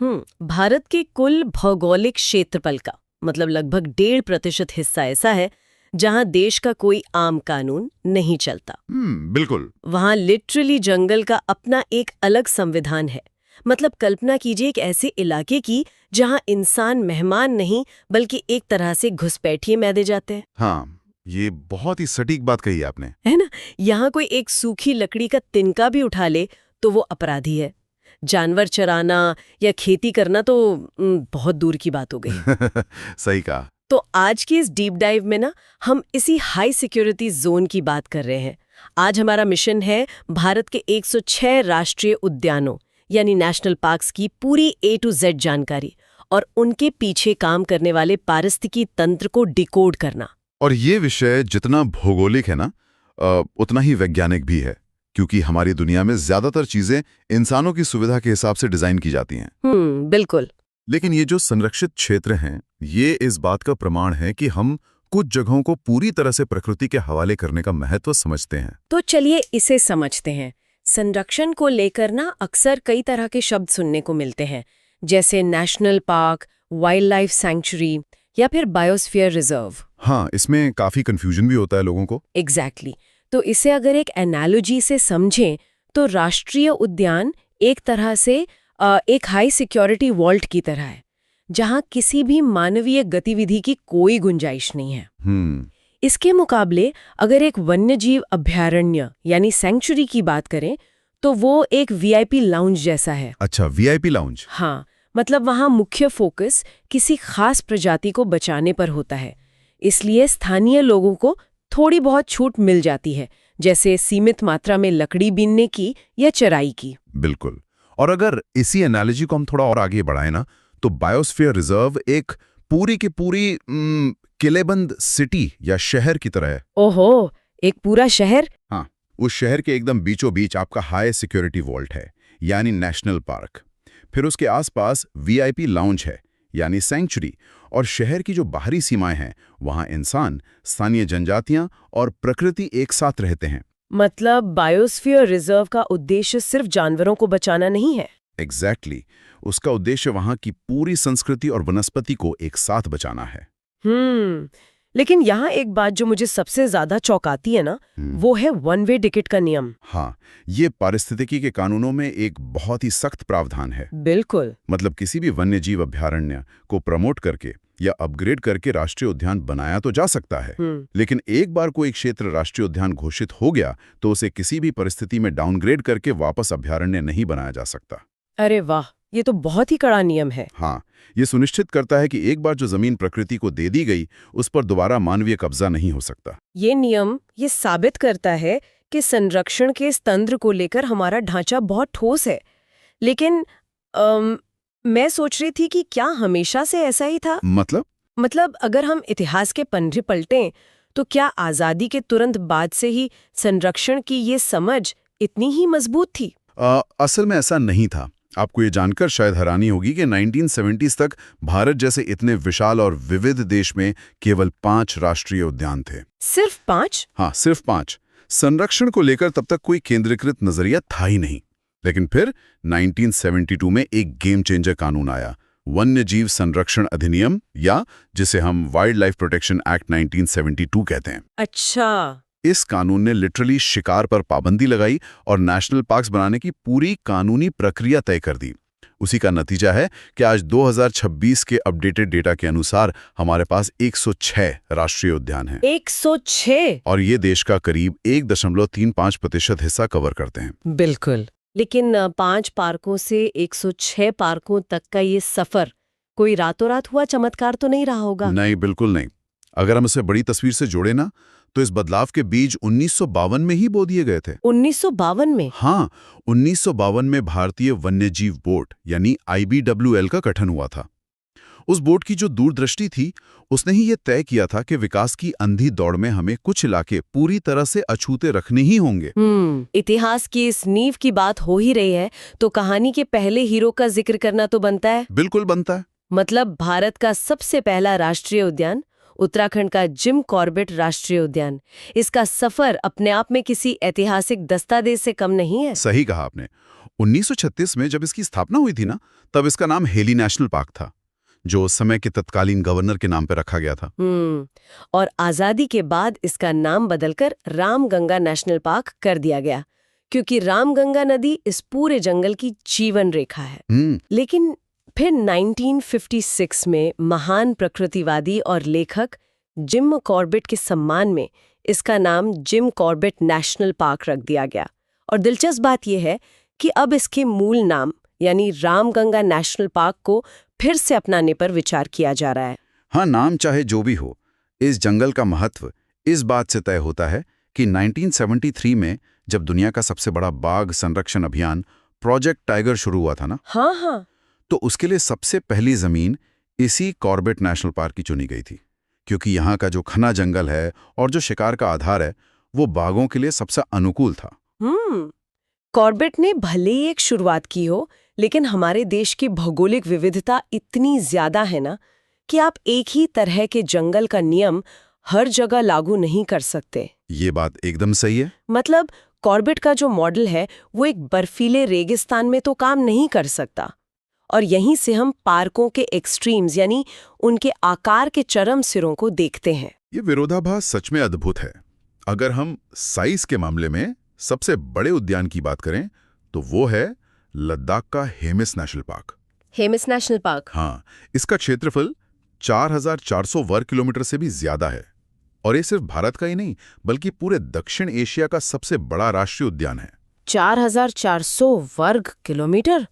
भारत के कुल भौगोलिक क्षेत्रफल का मतलब लगभग 1.5% हिस्सा ऐसा है जहां देश का कोई आम कानून नहीं चलता। बिल्कुल। वहां लिटरली जंगल का अपना एक अलग संविधान है। मतलब कल्पना कीजिए एक ऐसे इलाके की जहां इंसान मेहमान नहीं बल्कि एक तरह से घुसपैठिए मैदे जाते हैं। हाँ, ये बहुत ही सटीक बात कही आपने। है ना? यहाँ कोई एक सूखी लकड़ी का तिनका भी उठा ले तो वो अपराधी है। जानवर चराना या खेती करना तो बहुत दूर की बात हो गई। सही कहा। तो आज की इस डीप डाइव में ना हम इसी हाई सिक्योरिटी जोन की बात कर रहे हैं। आज हमारा मिशन है भारत के 106 राष्ट्रीय उद्यानों यानी नेशनल पार्क्स की पूरी A to Z जानकारी और उनके पीछे काम करने वाले पारिस्थितिकी तंत्र को डिकोड करना। और ये विषय जितना भौगोलिक है ना उतना ही वैज्ञानिक भी है, क्योंकि हमारी दुनिया में ज्यादातर चीजें इंसानों की सुविधा के हिसाब से डिजाइन की जाती हैं। बिल्कुल। लेकिन ये जो संरक्षित क्षेत्र हैं, ये इस बात का प्रमाण है कि हम कुछ जगहों को पूरी तरह से प्रकृति के हवाले करने का महत्व समझते हैं। तो चलिए इसे समझते हैं। संरक्षण को लेकर ना अक्सर कई तरह के शब्द सुनने को मिलते हैं, जैसे national park, wild life sanctuary या फिर बायोस्फीयर रिजर्व। हाँ, इसमें काफी कंफ्यूजन भी होता है लोगों को। एग्जैक्टली। तो इसे अगर एक एनालॉजी से समझें तो राष्ट्रीय उद्यान एक तरह से एक हाई सिक्योरिटी वॉल्ट की तरह है, जहां किसी भी मानवीय गतिविधि की कोई गुंजाइश नहीं है। इसके मुकाबले अगर एक वन्यजीव अभयारण्य यानी सैंक्चुरी की बात करें तो वो एक वीआईपी लाउंज जैसा है। अच्छा, वीआईपी लाउंज। हाँ, मतलब वहां मुख्य फोकस किसी खास प्रजाति को बचाने पर होता है, इसलिए स्थानीय लोगों को थोड़ी बहुत छूट मिल जाती है, जैसे सीमित मात्रा में लकड़ी बीनने की या चराई की। बिल्कुल। और अगर इसी एनालॉजी को हम थोड़ा और आगे बढ़ाएं ना, तो बायोस्फीयर रिजर्व एक पूरी की पूरी किलेबंद सिटी या शहर की तरह है। ओहो, एक पूरा शहर? हाँ, उस शहर के एकदम बीचों बीच आपका हाई सिक्योरिटी वॉल्ट है, यानी नेशनल पार्क। फिर उसके आसपास वीआईपी लाउंज है, यानी सैंक्चुरी। और शहर की जो बाहरी सीमाएं हैं, वहां इंसान, स्थानीय जनजातियां और प्रकृति एक साथ रहते हैं। मतलब बायोस्फीयर रिजर्व का उद्देश्य सिर्फ जानवरों को बचाना नहीं है। एग्जैक्टली। उसका उद्देश्य वहां की पूरी संस्कृति और वनस्पति को एक साथ बचाना है। लेकिन यहाँ एक बात जो मुझे सबसे ज्यादा चौंकाती है ना, वो है वन वे टिकट का नियम। हाँ, ये पारिस्थितिकी के कानूनों में एक बहुत ही सख्त प्रावधान है। बिल्कुल। मतलब किसी भी वन्यजीव अभयारण्य को प्रमोट करके या अपग्रेड करके राष्ट्रीय उद्यान बनाया तो जा सकता है, लेकिन एक बार कोई क्षेत्र राष्ट्रीय उद्यान घोषित हो गया तो उसे किसी भी परिस्थिति में डाउनग्रेड करके वापस अभयारण्य नहीं बनाया जा सकता। अरे वाह, ये तो बहुत ही कड़ा नियम है। हाँ, ये सुनिश्चित करता है कि एक बार जो जमीन प्रकृति को दे दी गई, उस पर दोबारा मानवीय कब्जा नहीं हो सकता। ये नियम ये साबित करता है कि संरक्षण के इस तंत्र को लेकर हमारा ढांचा बहुत ठोस है। लेकिन मैं सोच रही थी कि क्या हमेशा से ऐसा ही था? मतलब अगर हम इतिहास के पन्ने पलटें तो क्या आजादी के तुरंत बाद से ही संरक्षण की ये समझ इतनी ही मजबूत थी? असल में ऐसा नहीं था। आपको ये जानकर शायद हैरानी होगी कि 1970s तक भारत जैसे इतने विशाल और विविध देश में केवल 5 राष्ट्रीय उद्यान थे। सिर्फ 5? हाँ, सिर्फ 5। संरक्षण को लेकर तब तक कोई केंद्रीकृत नजरिया था ही नहीं। लेकिन फिर 1972 में एक गेम चेंजर कानून आया, वन्यजीव संरक्षण अधिनियम, या जिसे हम वाइल्ड लाइफ प्रोटेक्शन एक्ट 1972 कहते हैं। अच्छा। इस कानून ने लिटरली शिकार पर पाबंदी लगाई और नेशनल पार्क्स बनाने की पूरी कानूनी प्रक्रिया तय कर दी। उसी का नतीजा है कि आज 2026 के अपडेटेड डेटा के अनुसार हमारे पास 106 राष्ट्रीय उद्यान हैं। 106? और ये देश का करीब 1.35% हिस्सा कवर करते हैं। बिल्कुल। लेकिन 5 पार्कों से 106 पार्कों तक का ये सफर कोई रातों रात हुआ चमत्कार तो नहीं रहा होगा? नहीं, बिल्कुल नहीं। अगर हम इसे बड़ी तस्वीर से जोड़े ना, तो इस बदलाव के बीज 1952 में ही बो दिए गए थे। 1952 में? हाँ, 1952 में भारतीय वन्यजीव बोर्ड यानी IBWL का गठन हुआ था। उस बोर्ड की जो दूरदृष्टि थी, उसने ही ये तय किया था कि विकास की अंधी दौड़ में हमें कुछ इलाके पूरी तरह से अछूते रखने ही होंगे। इतिहास की इस नींव की बात हो ही रही है तो कहानी के पहले हीरो का जिक्र करना तो बनता है। बिल्कुल बनता है। मतलब भारत का सबसे पहला राष्ट्रीय उद्यान, उत्तराखंड का जिम कॉर्बेट राष्ट्रीय उद्यान। इसका सफर अपने आप में किसी ऐतिहासिक दस्तावेज से कम नहीं है। सही कहा आपने। 1936 में जब इसकी स्थापना हुई थी ना, तब इसका नाम हेली नेशनल पार्क था, जो उस समय के तत्कालीन गवर्नर के नाम पर रखा गया था। और आजादी के बाद इसका नाम बदलकर रामगंगा नेशनल पार्क कर दिया गया, क्योंकि रामगंगा नदी इस पूरे जंगल की जीवन रेखा है। लेकिन फिर 1956 में महान प्रकृतिवादी और लेखक जिम कॉर्बेट के सम्मान में इसका नाम जिम कॉर्बेट नेशनल पार्क रख दिया गया। और दिलचस्प बात यह है कि अब इसके मूल नाम यानी रामगंगा नेशनल पार्क को फिर से अपनाने पर विचार किया जा रहा है। हाँ, नाम चाहे जो भी हो, इस जंगल का महत्व इस बात से तय होता है कि 1973 में जब दुनिया का सबसे बड़ा बाघ संरक्षण अभियान प्रोजेक्ट टाइगर शुरू हुआ था ना, हाँ, तो उसके लिए सबसे पहली जमीन इसी कॉर्बेट नेशनल पार्क की चुनी गई थी, क्योंकि यहाँ का जो घना जंगल है और जो शिकार का आधार है वो बाघों के लिए सबसे अनुकूल था। कॉर्बेट ने भले ही एक शुरुआत की हो, लेकिन हमारे देश की भौगोलिक विविधता इतनी ज्यादा है ना कि आप एक ही तरह के जंगल का नियम हर जगह लागू नहीं कर सकते। ये बात एकदम सही है। मतलब कॉर्बेट का जो मॉडल है वो एक बर्फीले रेगिस्तान में तो काम नहीं कर सकता, और यहीं से हम पार्कों के एक्सट्रीम्स यानी उनके आकार के चरम सिरों को देखते हैं। ये विरोधाभास सच में अद्भुत है। अगर हम साइज के मामले में सबसे बड़े उद्यान की बात करें तो वो है लद्दाख का Hemis national park. Hemis national park? हाँ, इसका क्षेत्रफल 4,400 वर्ग किलोमीटर से भी ज्यादा है, और ये सिर्फ भारत का ही नहीं बल्कि पूरे दक्षिण एशिया का सबसे बड़ा राष्ट्रीय उद्यान है। 4,400 वर्ग किलोमीटर?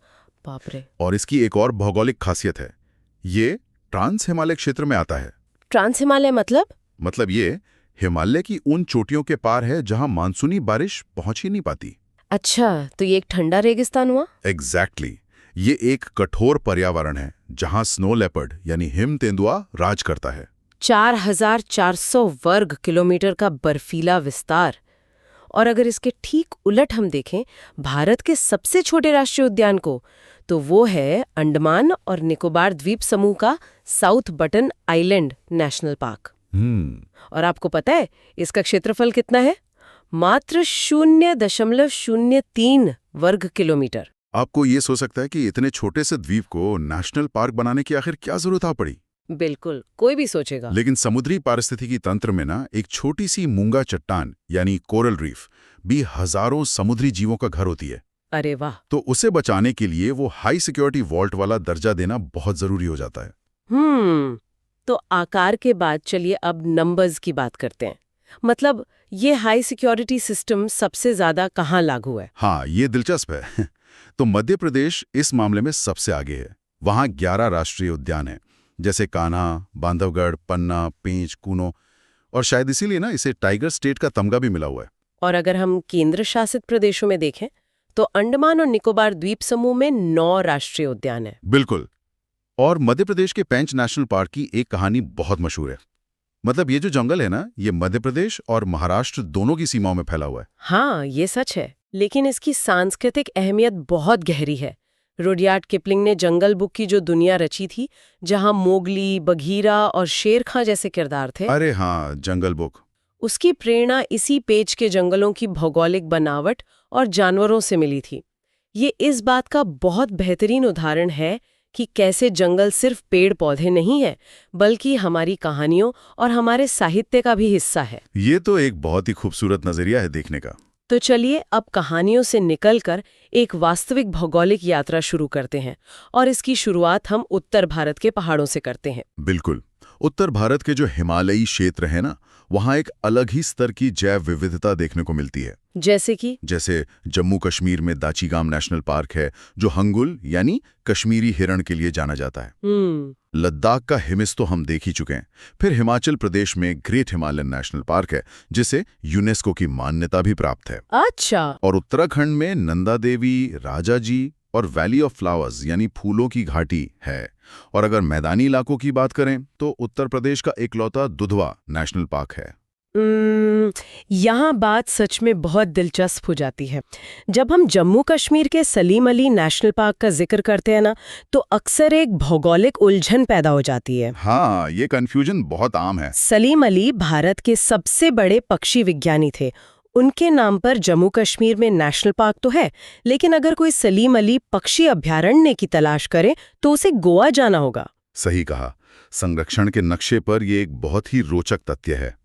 बाप रे। और इसकी एक और भौगोलिक खासियत है, ये ट्रांस हिमालय क्षेत्र में आता है। ट्रांस हिमालय मतलब ये हिमालय की उन चोटियों के पार है जहां मानसूनी बारिश पहुंच ही नहीं पाती। अच्छा, तो ये एक ठंडा रेगिस्तान हुआ? एग्जैक्टली। ये एक कठोर पर्यावरण है जहां स्नो लेपर्ड यानी हिम तेंदुआ राज करता है। 4,400 वर्ग किलोमीटर का बर्फीला विस्तार। और अगर इसके ठीक उलट हम देखें भारत के सबसे छोटे राष्ट्रीय उद्यान को, तो वो है अंडमान और निकोबार द्वीप समूह का south button island national park. और आपको पता है इसका क्षेत्रफल कितना है? मात्र 0.03 वर्ग किलोमीटर। आपको ये सोच सकता है कि इतने छोटे से द्वीप को नेशनल पार्क बनाने की आखिर क्या जरूरत आ पड़ी? बिल्कुल, कोई भी सोचेगा। लेकिन समुद्री पारिस्थितिकी तंत्र में ना एक छोटी सी मूंगा चट्टान यानी कोरल रीफ भी हजारों समुद्री जीवों का घर होती है। अरे वाह। तो उसे बचाने के लिए वो हाई सिक्योरिटी वॉल्ट वाला दर्जा देना बहुत जरूरी हो जाता है। तो आकार के बाद चलिए अब नंबर्स की बात करते हैं। मतलब ये हाई सिक्योरिटी सिस्टम सबसे ज्यादा कहाँ लागू है? हाँ, ये दिलचस्प है। तो मध्य प्रदेश इस मामले में सबसे आगे है। वहाँ 11 राष्ट्रीय उद्यान हैं, जैसे कान्हा, बांधवगढ़, पन्ना, पेंच, कूनो, और शायद इसीलिए ना इसे टाइगर स्टेट का तमगा भी मिला हुआ है। और अगर हम केंद्र शासित प्रदेशों में देखें तो अंडमान और निकोबार द्वीप समूह में 9 राष्ट्रीय उद्यान हैं। बिल्कुल। और मध्य प्रदेश के पेंच नेशनल पार्क की एक कहानी बहुत मशहूर है। मतलब ये जो जंगल है ना, ये मध्य प्रदेश और महाराष्ट्र दोनों की सीमाओं में फैला हुआ है। हाँ, ये सच है, लेकिन इसकी सांस्कृतिक अहमियत बहुत गहरी है। रुडयार्ड किपलिंग ने जंगल बुक की जो दुनिया रची थी, जहां मोगली, बघीरा और शेर खां जैसे किरदार थे। अरे हाँ, जंगल बुक। उसकी प्रेरणा इसी पेंच के जंगलों की भौगोलिक बनावट और जानवरों से मिली थी। ये इस बात का बहुत बेहतरीन उदाहरण है कि कैसे जंगल सिर्फ पेड़ पौधे नहीं है, बल्कि हमारी कहानियों और हमारे साहित्य का भी हिस्सा है। ये तो एक बहुत ही खूबसूरत नजरिया है देखने का। तो चलिए अब कहानियों से निकलकर एक वास्तविक भौगोलिक यात्रा शुरू करते हैं, और इसकी शुरुआत हम उत्तर भारत के पहाड़ों से करते हैं। बिल्कुल। उत्तर भारत के जो हिमालयी क्षेत्र है ना, वहाँ एक अलग ही स्तर की जैव विविधता देखने को मिलती है। जैसे जम्मू कश्मीर में दाचीगाम नेशनल पार्क है, जो हंगुल यानी कश्मीरी हिरण के लिए जाना जाता है। लद्दाख का हिमिस तो हम देख ही चुके हैं। फिर हिमाचल प्रदेश में ग्रेट हिमालयन नेशनल पार्क है, जिसे यूनेस्को की मान्यता भी प्राप्त है। अच्छा। और उत्तराखंड में नंदा देवी, राजाजी और वैली ऑफ फ्लावर्स यानी फूलों की घाटी है। और अगर मैदानी इलाकों की बात करें तो उत्तर प्रदेश का इकलौता दुधवा नेशनल पार्क है। यहाँ बात सच में बहुत दिलचस्प हो जाती है। जब हम जम्मू कश्मीर के सलीम अली नेशनल पार्क का जिक्र करते हैं ना, तो अक्सर एक भौगोलिक उलझन पैदा हो जाती है। हाँ, ये कंफ्यूजन बहुत आम है। सलीम अली भारत के सबसे बड़े पक्षी विज्ञानी थे। उनके नाम पर जम्मू कश्मीर में नेशनल पार्क तो है, लेकिन अगर कोई सलीम अली पक्षी अभयारण्य की तलाश करे तो उसे गोवा जाना होगा। सही कहा। संरक्षण के नक्शे पर ये एक बहुत ही रोचक तथ्य है।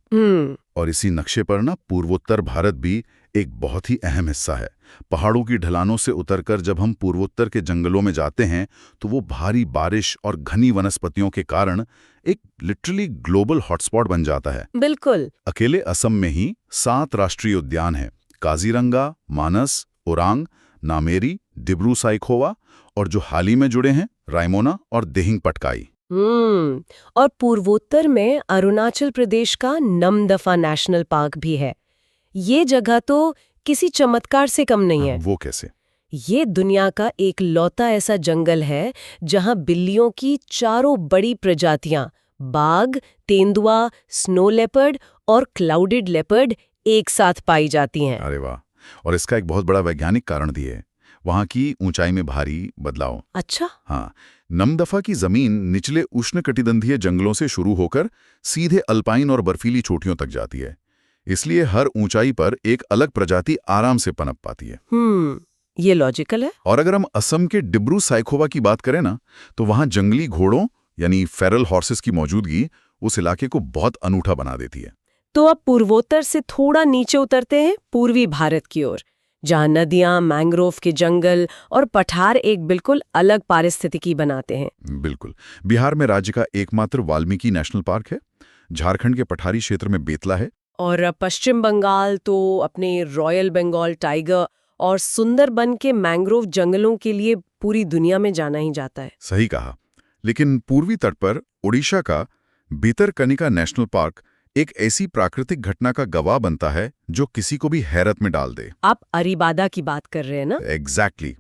और इसी नक्शे पर ना पूर्वोत्तर भारत भी एक बहुत ही अहम हिस्सा है। पहाड़ों की ढलानों से उतरकर जब हम पूर्वोत्तर के जंगलों में जाते हैं तो वो भारी बारिश और घनी वनस्पतियों के कारण एक लिटरली ग्लोबल हॉटस्पॉट बन जाता है। बिल्कुल। अकेले असम में ही 7 राष्ट्रीय उद्यान हैं: काजीरंगा, मानस, ओरांग, नामेरी, डिब्रू साइखोवा और जो हाल ही में जुड़े हैं रायमोना और दिहिंग पटकाई। और पूर्वोत्तर में अरुणाचल प्रदेश का नमदफा नेशनल पार्क भी है। ये जगह तो किसी चमत्कार से कम नहीं है। वो कैसे? ये दुनिया का एक लौता ऐसा जंगल है जहां बिल्लियों की 4 बड़ी प्रजातियां बाघ, तेंदुआ, स्नो लेपर्ड और क्लाउडेड लेपर्ड एक साथ पाई जाती हैं। अरे वाह! और इसका एक बहुत बड़ा वैज्ञानिक कारण भी है, वहाँ की ऊंचाई में भारी बदलाव। अच्छा। हाँ, नमदफा की जमीन निचले उष्णकटिबंधीय जंगलों से शुरू होकर सीधे अल्पाइन और बर्फीली चोटियों तक जाती है। इसलिए हर ऊंचाई पर एक अलग प्रजाति आराम से पनप पाती है। ये लॉजिकल है। और अगर हम असम के डिब्रू साइखोवा की बात करें ना, तो वहाँ जंगली घोड़ों यानी फेरल हॉर्सेस की मौजूदगी उस इलाके को बहुत अनूठा बना देती है। तो अब पूर्वोत्तर से थोड़ा नीचे उतरते हैं पूर्वी भारत की ओर, जहाँ नदियां, मैंग्रोव के जंगल और पठार एक बिल्कुल अलग पारिस्थितिकी बनाते हैं। बिल्कुल। बिहार में राज्य का एकमात्र वाल्मीकि नेशनल पार्क है। झारखंड के पठारी क्षेत्र में बेतला है। और पश्चिम बंगाल तो अपने रॉयल बंगाल टाइगर और सुंदरबन के मैंग्रोव जंगलों के लिए पूरी दुनिया में जाना ही जाता है। सही कहा। लेकिन पूर्वी तट पर ओडिशा का भितरकनिका नेशनल पार्क एक ऐसी प्राकृतिक घटना का गवाह बनता है जो किसी को भी हैरत में डाल दे। आप अरीबादा की बात कर रहे हैं ना? एग्जैक्टली।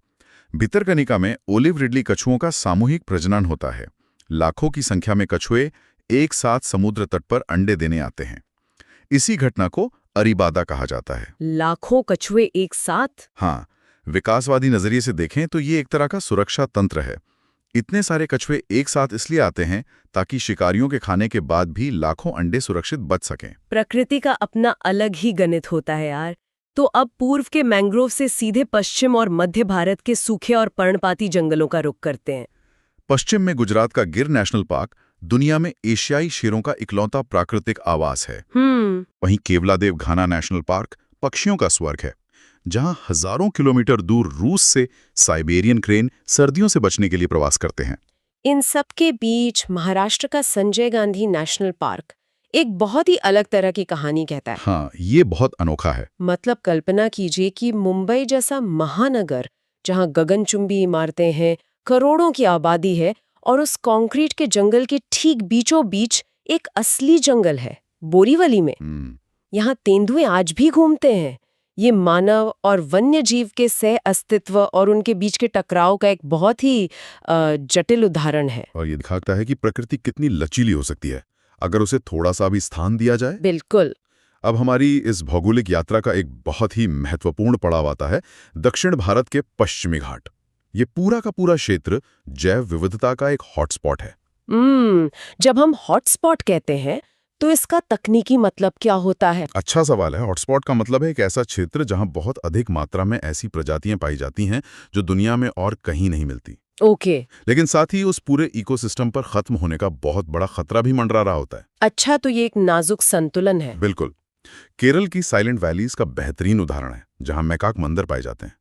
भितरकनिका में ओलिव रिडली कछुओं का सामूहिक प्रजनन होता है। लाखों की संख्या में कछुए एक साथ समुद्र तट पर अंडे देने आते हैं। इसी घटना को अरीबादा कहा जाता है। लाखों कछुए एक साथ? हाँ, विकासवादी नजरिए से देखें तो ये एक तरह का सुरक्षा तंत्र है। इतने सारे कछुए एक साथ इसलिए आते हैं ताकि शिकारियों के खाने के बाद भी लाखों अंडे सुरक्षित बच सकें। प्रकृति का अपना अलग ही गणित होता है यार। तो अब पूर्व के मैंग्रोव से सीधे पश्चिम और मध्य भारत के सूखे और पर्णपाती जंगलों का रुख करते हैं। पश्चिम में गुजरात का गिर नेशनल पार्क दुनिया में एशियाई शेरों का इकलौता प्राकृतिक आवास है। वहीं केवलादेव घाना नेशनल पार्क पक्षियों का स्वर्ग है, जहां हजारों किलोमीटर दूर रूस से साइबेरियन क्रेन सर्दियों से बचने के लिए प्रवास करते हैं। इन सब के बीच महाराष्ट्र का संजय गांधी नेशनल पार्क एक बहुत ही अलग तरह की कहानी कहता है। हाँ, ये बहुत अनोखा है। मतलब कल्पना कीजिए कि मुंबई जैसा महानगर, जहां गगनचुंबी इमारतें हैं, करोड़ों की आबादी है, और उस कंक्रीट के जंगल के ठीक बीचों बीच एक असली जंगल है, बोरीवली में। यहाँ तेंदुए आज भी घूमते हैं। ये मानव और वन्य जीव के सह अस्तित्व और उनके बीच के टकराव का एक बहुत ही जटिल उदाहरण है। और ये दिखाता है कि प्रकृति कितनी लचीली हो सकती है अगर उसे थोड़ा सा भी स्थान दिया जाए। बिल्कुल। अब हमारी इस भौगोलिक यात्रा का एक बहुत ही महत्वपूर्ण पड़ाव आता है दक्षिण भारत के पश्चिमी घाट। ये पूरा का पूरा क्षेत्र जैव विविधता का एक हॉटस्पॉट है। जब हम हॉटस्पॉट कहते हैं तो इसका तकनीकी मतलब क्या होता है? अच्छा सवाल है। हॉटस्पॉट का मतलब है एक ऐसा क्षेत्र जहां बहुत अधिक मात्रा में ऐसी प्रजातियां पाई जाती हैं जो दुनिया में और कहीं नहीं मिलती। ओके। लेकिन साथ ही उस पूरे इकोसिस्टम पर खत्म होने का बहुत बड़ा खतरा भी मंडरा रहा होता है। अच्छा, तो ये एक नाजुक संतुलन है। बिल्कुल। केरल की साइलेंट वैलीज का बेहतरीन उदाहरण है, जहां मैकाक मंदिर पाए जाते हैं।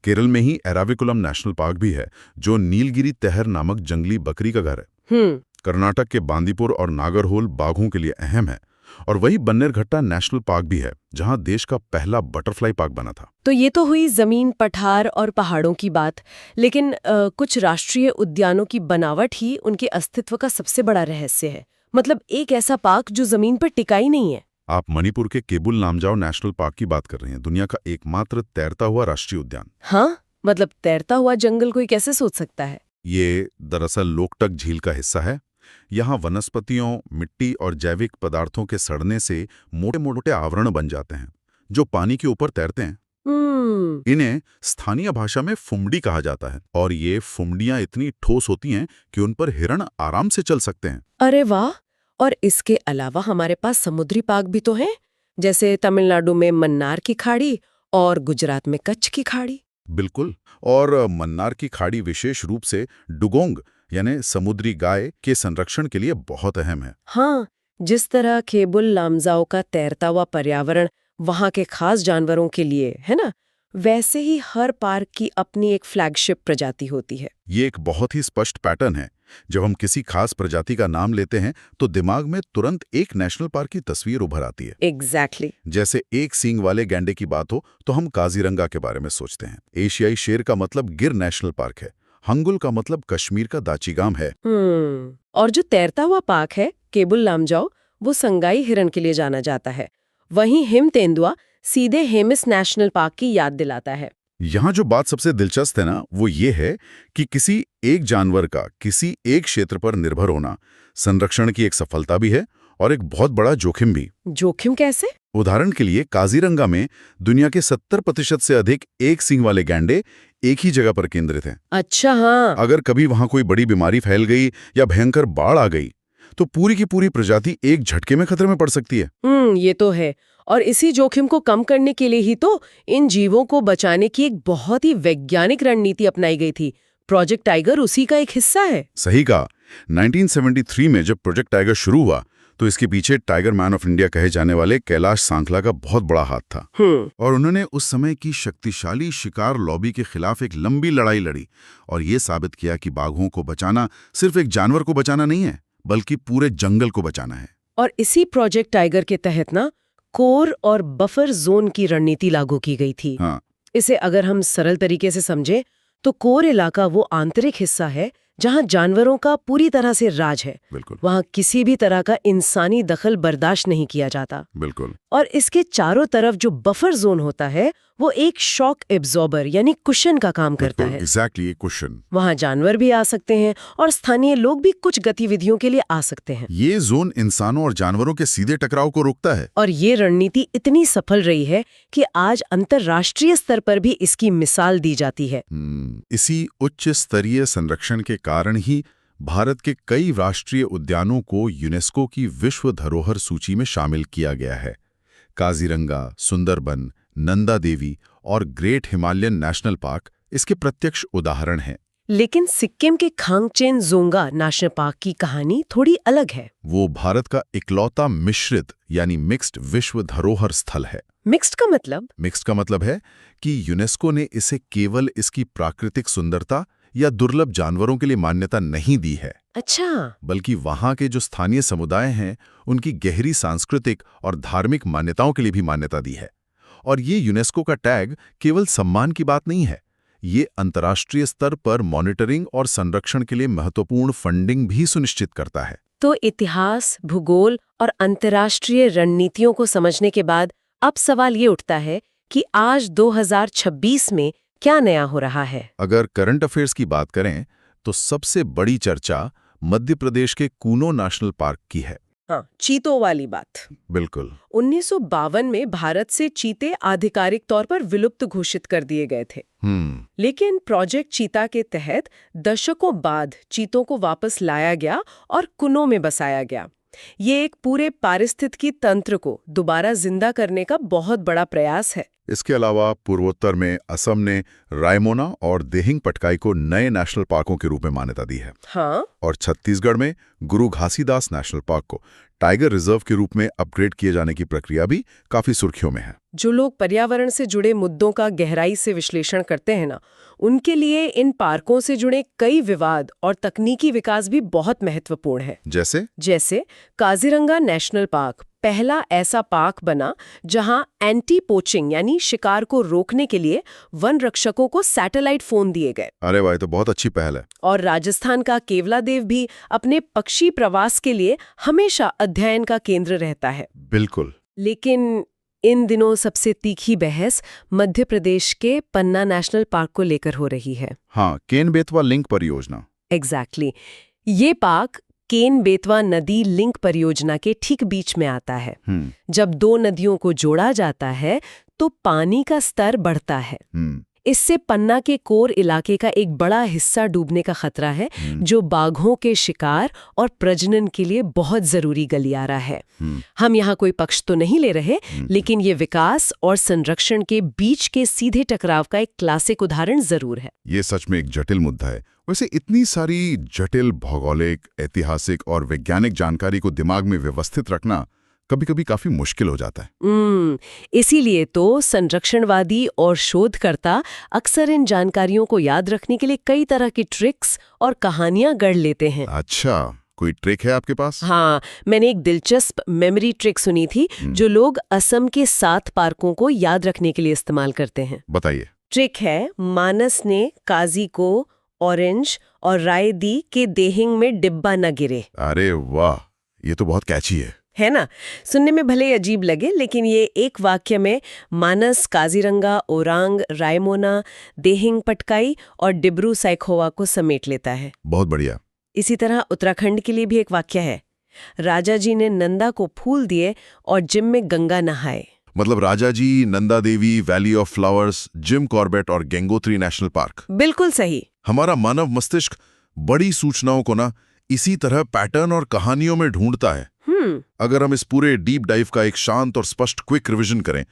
केरल में ही एराविकुलम नेशनल पार्क भी है, जो नीलगिरी तहर नामक जंगली बकरी का घर है। कर्नाटक के बांदीपुर और नागरहोल बाघों के लिए अहम है। और वही बन्नेरघट्टा नेशनल पार्क भी है, जहां देश का पहला बटरफ्लाई पार्क बना था। तो ये तो हुई जमीन, पठार और पहाड़ों की बात, लेकिन कुछ राष्ट्रीय उद्यानों की बनावट ही उनके अस्तित्व का सबसे बड़ा रहस्य है। मतलब एक ऐसा पार्क जो जमीन पर टिका ही नहीं है। आप मणिपुर के केबुल नामजाओ नेशनल पार्क की बात कर रहे हैं, दुनिया का एकमात्र तैरता हुआ राष्ट्रीय उद्यान। हाँ, मतलब तैरता हुआ जंगल कोई कैसे सोच सकता है? ये दरअसल लोकटक झील का हिस्सा है। यहाँ वनस्पतियों, मिट्टी और जैविक पदार्थों के सड़ने से मोटे मोटे आवरण बन जाते हैं जो पानी के ऊपर तैरते हैं। इन्हें स्थानीय भाषा में फुमडी कहा जाता है, और ये फुमडियां इतनी ठोस होती हैं कि उन पर हिरण आराम से चल सकते हैं। अरे वाह! और इसके अलावा हमारे पास समुद्री पार्क भी तो हैं, जैसे तमिलनाडु में मन्नार की खाड़ी और गुजरात में कच्छ की खाड़ी। बिल्कुल। और मन्नार की खाड़ी विशेष रूप से डुगोंग यानी समुद्री गाय के संरक्षण के लिए बहुत अहम है। हाँ, जिस तरह केबुल लामजाओ का तैरता हुआ पर्यावरण वहाँ के खास जानवरों के लिए है ना, वैसे ही हर पार्क की अपनी एक फ्लैगशिप प्रजाति होती है। ये एक बहुत ही स्पष्ट पैटर्न है। जब हम किसी खास प्रजाति का नाम लेते हैं तो दिमाग में तुरंत एक नेशनल पार्क की तस्वीर उभर आती है। एग्जैक्टली। जैसे एक सींग वाले गैंडे की बात हो तो हम काजीरंगा के बारे में सोचते हैं। एशियाई शेर का मतलब गिर नेशनल पार्क है। हंगुल का मतलब कश्मीर का दाचिगाम है। और जो तैरता हुआ पार्क है केबुल लामजाओ, वो संगाई हिरन के लिए जाना जाता है। वहीं हिम तेंदुआ सीधे हेमिस नेशनल पार्क की याद दिलाता है। यहाँ जो बात सबसे दिलचस्प है ना, वो ये है कि किसी एक जानवर का किसी एक क्षेत्र पर निर्भर होना संरक्षण की एक सफलता भी है और एक बहुत बड़ा जोखिम भी। जोखिम कैसे? उदाहरण के लिए काजीरंगा में दुनिया के 70% से अधिक एक सींग वाले गैंडे एक ही जगह पर केंद्रित हैं। अच्छा, हाँ। अगर कभी वहां कोई बड़ी बीमारी फैल गई या भयंकर बाढ़ आ गई तो पूरी की पूरी प्रजाति एक झटके में खतरे में पड़ सकती है। ये तो है। और इसी जोखिम को कम करने के लिए ही तो इन जीवों को बचाने की एक बहुत ही वैज्ञानिक रणनीति अपनाई गई थी। प्रोजेक्ट टाइगर उसी का एक हिस्सा है। सही कहा। 1973 में जब प्रोजेक्ट टाइगर शुरू हुआ तो इसके पीछे टाइगर मैन ऑफ इंडिया कहे जाने वाले कैलाश सांखला का बहुत बड़ा हाथ था। और उन्होंने उस समय की शक्तिशाली शिकार लॉबी के खिलाफ एक लंबी लड़ाई लड़ी और ये साबित किया कि बाघों को बचाना सिर्फ एक जानवर को बचाना नहीं है, बल्कि पूरे जंगल को बचाना है। और इसी प्रोजेक्ट टाइगर के तहत ना कोर और बफर जोन की रणनीति लागू की गई थी। हाँ। इसे अगर हम सरल तरीके से समझें तो कोर इलाका वो आंतरिक हिस्सा है जहां जानवरों का पूरी तरह से राज है। बिल्कुल। वहां किसी भी तरह का इंसानी दखल बर्दाश्त नहीं किया जाता। बिल्कुल। और इसके चारों तरफ जो बफर जोन होता है वो एक शॉक एब्जॉर्बर यानी कुशन का काम करता है। Exactly, cushion. वहां जानवर भी आ सकते हैं और स्थानीय लोग भी कुछ गतिविधियों के लिए आ सकते हैं। ये जोन इंसानों और जानवरों के सीधे टकराव को रोकता है। और ये रणनीति इतनी सफल रही है कि आज अंतर्राष्ट्रीय स्तर पर भी इसकी मिसाल दी जाती है। इसी उच्च स्तरीय संरक्षण के कारण ही भारत के कई राष्ट्रीय उद्यानों को यूनेस्को की विश्व धरोहर सूची में शामिल किया गया है। काजीरंगा, सुंदरबन, नंदा देवी और ग्रेट हिमालयन नेशनल पार्क इसके प्रत्यक्ष उदाहरण हैं। लेकिन सिक्किम के खांगचेन जोंगा नेशनल पार्क की कहानी थोड़ी अलग है। वो भारत का इकलौता मिश्रित यानी मिक्स्ड विश्व धरोहर स्थल है। मिक्स्ड का मतलब? मिक्स्ड का मतलब है कि यूनेस्को ने इसे केवल इसकी प्राकृतिक सुंदरता या दुर्लभ जानवरों के लिए मान्यता नहीं दी है। अच्छा। बल्कि वहां के जो स्थानीय समुदाय हैं उनकी गहरी सांस्कृतिक और धार्मिक मान्यताओं के लिए भी मान्यता दी है। और ये यूनेस्को का टैग केवल सम्मान की बात नहीं है, ये अंतर्राष्ट्रीय स्तर पर मॉनिटरिंग और संरक्षण के लिए महत्वपूर्ण फंडिंग भी सुनिश्चित करता है। तो इतिहास, भूगोल और अंतर्राष्ट्रीय रणनीतियों को समझने के बाद अब सवाल ये उठता है कि आज 2026 में क्या नया हो रहा है। अगर करंट अफेयर्स की बात करें तो सबसे बड़ी चर्चा मध्य प्रदेश के कूनो नेशनल पार्क की है। हाँ, चीतों वाली बात। बिल्कुल। 1952 में भारत से चीते आधिकारिक तौर पर विलुप्त घोषित कर दिए गए थे। लेकिन प्रोजेक्ट चीता के तहत दशकों बाद चीतों को वापस लाया गया और कुनो में बसाया गया। ये एक पूरे पारिस्थितिकी तंत्र को दोबारा जिंदा करने का बहुत बड़ा प्रयास है। इसके अलावा पूर्वोत्तर में असम ने रायमोना और देहिंग पटकाई को नए नेशनल पार्कों के रूप में मान्यता दी है। हाँ। और छत्तीसगढ़ में गुरु घासीदास नेशनल पार्क को टाइगर रिजर्व के रूप में अपग्रेड किए जाने की प्रक्रिया भी काफी सुर्खियों में है। जो लोग पर्यावरण से जुड़े मुद्दों का गहराई से विश्लेषण करते हैं ना, उनके लिए इन पार्कों से जुड़े कई विवाद और तकनीकी विकास भी बहुत महत्वपूर्ण है। जैसे काजीरंगा नेशनल पार्क पहला ऐसा पार्क बना जहां एंटी पोचिंग यानी शिकार को रोकने के लिए वन रक्षकों को सैटेलाइट फोन दिए गए। अरे भाई, तो बहुत अच्छी पहल है। और राजस्थान का केवलादेव भी अपने पक्षी प्रवास के लिए हमेशा अध्ययन का केंद्र रहता है। बिल्कुल। लेकिन इन दिनों सबसे तीखी बहस मध्य प्रदेश के पन्ना नेशनल पार्क को लेकर हो रही है। हाँ, केन-बेतवा लिंक परियोजना। एग्जैक्टली। ये पार्क केन-बेतवा नदी लिंक परियोजना के ठीक बीच में आता है। जब दो नदियों को जोड़ा जाता है तो पानी का स्तर बढ़ता है। इससे पन्ना के कोर इलाके का एक बड़ा हिस्सा डूबने का खतरा है, जो बाघों के शिकार और प्रजनन के लिए बहुत जरूरी गलियारा है। हम यहाँ कोई पक्ष तो नहीं ले रहे, लेकिन ये विकास और संरक्षण के बीच के सीधे टकराव का एक क्लासिक उदाहरण जरूर है। ये सच में एक जटिल मुद्दा है। वैसे इतनी सारी जटिल भौगोलिक, ऐतिहासिक और वैज्ञानिक जानकारी को दिमाग में व्यवस्थित रखना कभी-कभी काफी मुश्किल हो जाता है। इसीलिए तो संरक्षणवादी और शोधकर्ता अक्सर इन जानकारियों को याद रखने के लिए कई तरह की ट्रिक्स और कहानियां गढ़ लेते हैं। अच्छा, कोई ट्रिक है आपके पास? हाँ, मैंने एक दिलचस्प मेमोरी ट्रिक सुनी थी जो लोग असम के 7 पार्कों को याद रखने के लिए इस्तेमाल करते हैं। बताइए। ट्रिक है, मानस ने काजी को ऑरेंज और राय दी के देहिंग में डिब्बा न गिरे। अरे वाह, ये तो बहुत कैची है ना? सुनने में भले अजीब लगे, लेकिन ये एक वाक्य में मानस काजीरंगा, ओरांग, रायमोना, देहिंग पटकाई और डिब्रू साइखोवा को समेट लेता है। बहुत बढ़िया। इसी तरह उत्तराखंड के लिए भी एक वाक्य है, राजा जी ने नंदा को फूल दिए और जिम में गंगा नहाए। मतलब Rajaji, Nanda Devi, valley of flowers, Jim Corbett और गंगोत्री नेशनल पार्क। बिल्कुल सही। हमारा मानव मस्तिष्क बड़ी सूचनाओं को ना इसी तरह पैटर्न और कहानियों में ढूंढता है। अगर हम इस पूरे डीप डाइव का एक शांत और स्पष्ट क्विक रिवीजन करें,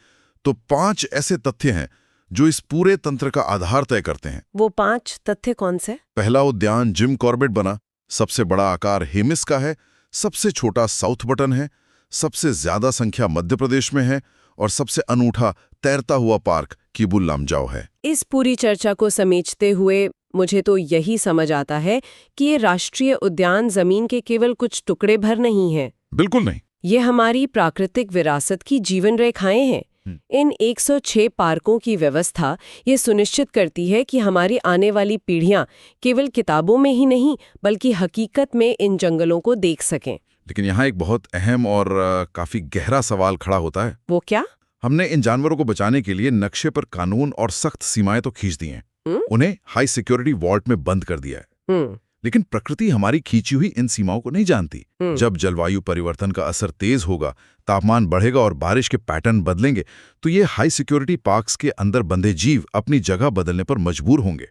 तो 5 ऐसे तथ्य हैं जो इस पूरे तंत्र का आधार तय करते हैं। वो 5 तथ्य कौन से? पहला उद्यान जिम कॉर्बेट बना, सबसे बड़ा आकार हेमिस का है, सबसे छोटा साउथ बटन है, सबसे ज्यादा संख्या मध्य प्रदेश में है और सबसे अनूठा तैरता हुआ पार्क किबुल लामजाओ है। इस पूरी चर्चा को समेटते हुए मुझे तो यही समझ आता है कि ये राष्ट्रीय उद्यान जमीन के केवल कुछ टुकड़े भर नहीं है। बिल्कुल नहीं। ये हमारी प्राकृतिक विरासत की जीवन रेखाएं हैं। इन 106 पार्कों की व्यवस्था ये सुनिश्चित करती है कि हमारी आने वाली पीढ़ियां केवल किताबों में ही नहीं, बल्कि हकीकत में इन जंगलों को देख सकें। लेकिन यहाँ एक बहुत अहम और काफी गहरा सवाल खड़ा होता है। वो क्या? हमने इन जानवरों को बचाने के लिए नक्शे पर कानून और सख्त सीमाएं तो खींच दी हैं, उन्हें हाई सिक्योरिटी वॉल्ट में बंद कर दिया है। लेकिन प्रकृति हमारी खींची हुई इन सीमाओं को नहीं जानती। जब जलवायु परिवर्तन का असर तेज होगा, तापमान बढ़ेगा और बारिश के पैटर्न बदलेंगे, तो ये हाई सिक्योरिटी पार्क्स के अंदर बंधे जीव अपनी जगह बदलने पर मजबूर होंगे।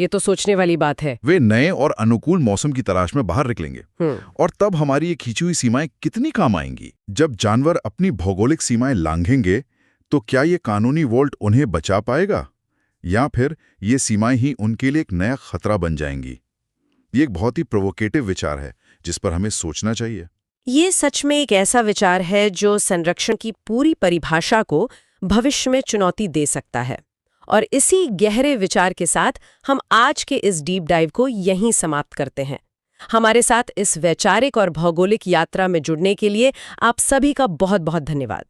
ये तो सोचने वाली बात है। वे नए और अनुकूल मौसम की तलाश में बाहर निकलेंगे। और तब हमारी ये खींची हुई सीमाएं कितनी काम आएंगी? जब जानवर अपनी भौगोलिक सीमाएं लांघेंगे, तो क्या ये कानूनी वॉल्ट उन्हें बचा पाएगा, या फिर ये सीमाएं ही उनके लिए एक नया खतरा बन जाएंगी? ये एक बहुत ही प्रोवोकेटिव विचार है जिस पर हमें सोचना चाहिए। ये सच में एक ऐसा विचार है जो संरक्षण की पूरी परिभाषा को भविष्य में चुनौती दे सकता है। और इसी गहरे विचार के साथ हम आज के इस डीप डाइव को यहीं समाप्त करते हैं। हमारे साथ इस वैचारिक और भौगोलिक यात्रा में जुड़ने के लिए आप सभी का बहुत बहुत धन्यवाद।